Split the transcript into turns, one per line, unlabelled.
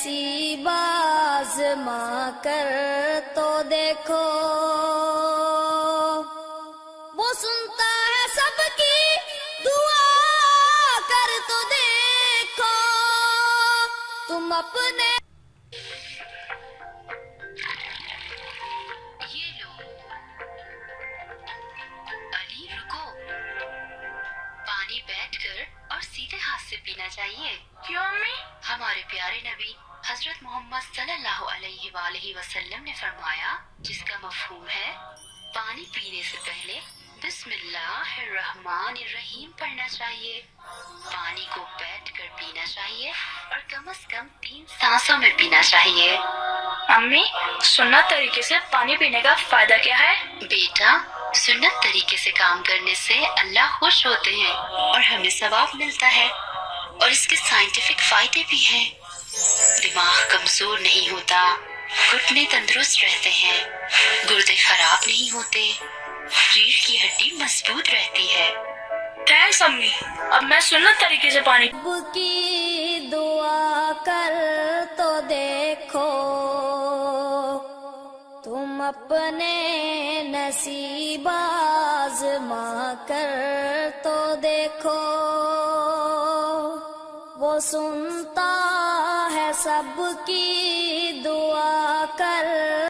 نصیب آزما کر تو دیکھو، وہ سنتا ہے سب کی دعا کر تو دیکھو، تم اپنے
یہ لو علی رکو، پانی بیٹھ کر اور سیدھے ہاتھ سے پینا چاہیے۔
کیوں امی؟
ہمارے پیارے نبی حضرت محمد صلی اللہ علیہ وآلہ وسلم نے فرمایا، جس کا مفہوم ہے پانی پینے سے پہلے بسم اللہ الرحمن الرحیم پڑھنا چاہیے۔ پانی کو بیٹھ کر پینا چاہیے اور کم از کم 3 سانسوں میں پینا چاہیے۔
امی، سنت طریقے سے پانی پینے کا فائدہ کیا ہے؟
بیٹا، سنت طریقے سے کام کرنے سے اللہ خوش ہوتے ہیں اور ہمیں ثواب ملتا ہے، اور اس کے سائنٹیفک فائدے بھی ہیں۔ دماغ کمزور نہیں ہوتا، گھٹنے تندرست رہتے ہیں، گردے خراب نہیں ہوتے، ریڑھ کی ہڈی مضبوط رہتی ہے۔
تھینکس امی، اب میں سنت طریقے سے پانی
رب کی دعا کر تو دیکھو، تم اپنے نصیب آزما کر تو دیکھو، وہ سنتا ہے سب کی